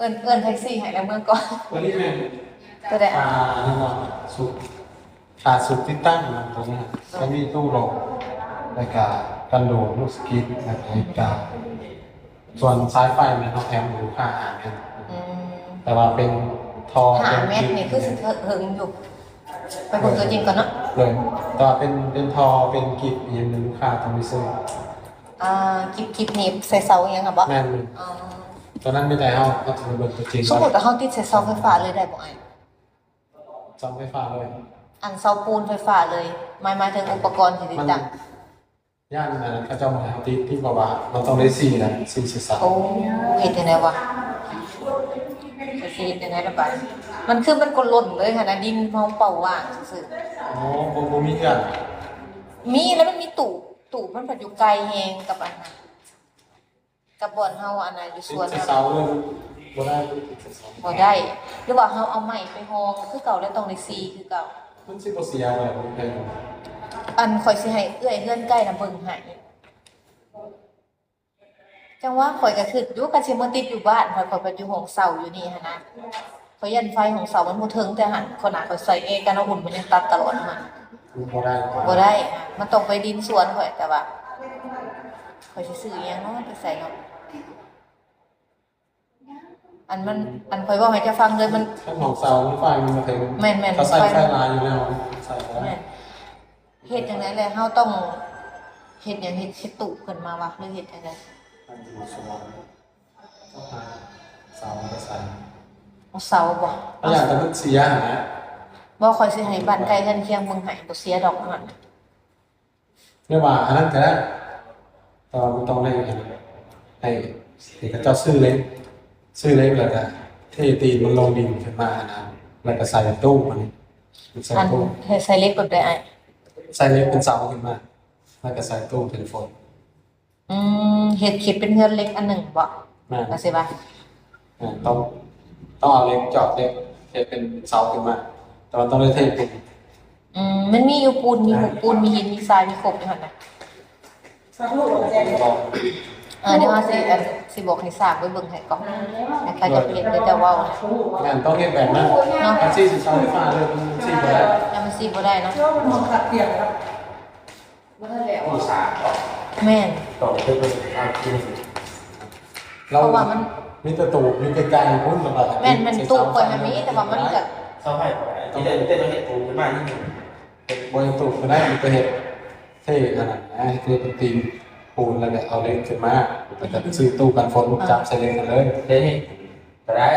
เอิ้นแท็กซี่ให้แล้วเมื่อก่อน ตัวนี้เป็น ตัวใด ขานี่เนาะสุดขาสุดที่ตั้งนะตัวนี้จะมีตู้หลบแล้วก็กันโดดลูกสกิทแล้วก็อีกาส่วนสายไฟเนี่ยเขาแถมอยู่ค่าอาหารเนี่ย อืม แต่ว่าเป็นทอ หา เป็น แม็กนี่คือสิเฮิงอยู่ ไปเบิ่งตัวจริงก่อนเนาะ เลยแต่ว่าเป็นทอเป็นกิฟต์อย่างหนึงลูกค้าต้องไปซื้อ กิบหนีบใส่เสาอย่างเงี้ยค่ะบ่ แม่นเลย อ๋อ ตอนนั้นไม่ได้เอาถึงระเบิดตัวจริง สมมุติว่าเฮาติดใส่เสาไฟฟ้าเลยได้บ่ไอ้ จำไฟฟ้าเลย อันเสาปูนไฟฟ้าเลยหมายถึงอุปกรณ์ที่ติดตั้ง ย่านนั้นเขาเจ้ามาเอาที่บอกว่ามันต้องได้4นะ4 4 โอ้ 3 เฮ็ดจังได๋วะจะสิเฮ็ดจังได๋ล่ะบัดมันคือมันก็หล่นเลยค่ะนะดินเฮาเป่าว่างซื่อ อ๋อบ่มีเงื่อน ๆมีแล้วมันมีตู้มันปัจจุไกลแฮงกับอันนั้นกับบ่อนเฮาอันน่ะอยู่สวน ติด น่ะ เสาเลยบ่ได้ติดเสา บ่ได้หรือว่าเฮาเอาไม้ไปฮองคือเก่าแล้วต้องได้ซีคือเก่า มันสิบ่เสียเลยมันเป็น อันข่อยสิให้เอื้อยเฮือนใกล้น่ะเบิ่งให้จังว่าข่อยก็คิดอยู่กันสิมาติดอยู่บ้านข่อยไปอยู่ห้องเสาอยู่นี่หั่นนะข่อยยันไฟของเสามันบ่ถึงแต่หั่นคนน่ะข่อยใส่เอกันเอาหุ่นมันยังตัดตลอดหั่น บ่ได้ บ่ได้มันต้องไปดินสวนข่อยแต่ว่าข่อยสิซื้ออีหยังเนาะไปใส่เนาะอันข่อยเว้าให้เจ้าฟังเลยมัน ถ้าของเสาไฟมันมาถึง แม่นๆ เขาใส่ไฟลายอยู่แล้วใส่ได้ แม่นเฮ็ดจังได๋แหละเฮาต้องเฮ็ดหยังเฮ็ดตู้ขึ้นมาวะหรือเฮ็ดจังได๋ อยู่สวนต้องหาเสาไปใส่ เอาเสาบ่ ถ้าอยากจะมันเสียนะ บ่ข่อยสิให้บ้านใกล้กันเคียงเบิ่งให้บ่เสียดอกนั่น เรียกว่าอันนั้นก็ได้ตอนต้องให้ให้เจ้าซื้อเล็กแล้วก็เทตีนมันลงดินขึ้นมานะแล้วก็ใส่ตู้มันใส่ อัน ตู้ ให้ใส่เล็กแบบใดอ้าย ใส่เล็กเป็นเสาขึ้นมาแล้วก็ใส่ตู้เทเลโฟน เฮ็ดคิดเป็นเฮือนเล็กอันหนึงบ่ แม่ ว่าสิว่า ต้องเอาเล็กเจาะเล็กเทเป็นเสาขึ้นมา แต่ว่าต้องได้เทเป็น มันมีอยู่ปูนมีหมู่ปูนมีหินมีทรายมีครบอยู่หั่นน่ะ บอก เดี๋ยวเฮาสิบอกให้ทราบไว้เบิ่งให้ก่อนนะคะจะเฮ็ดเดี๋ยวจะเว้านะ งานต้องเฮ็ดแบบนั้นแท็กซี่สิเสาไฟฟ้าเลยมันซี่บ่ได้ ยังมันสิบ่ได้เนาะ มันขัดเตียงครับ ผู้สา แม่น ต่อไปเป็นทางที่ เพราะว่ามัน มีแต่ตูอยู่ไกลๆพุ่นระบาด แม่นมันตู้ข่อยมันมีแต่ว่ามันก็ เสาไฟก่อนที่ได้ต้องเห็ดปูขึ้นมานี่ บริตูก็ได้มีไปเห็ดเท่ขนาดนะเท่เป็นตีนปูนแล้วเนี่ยเอาเล็กขึ้นมาแล้วก็ซื้อตู้กันฝนจับใส่เล็กกันเลย ได้เห็ดก็ได้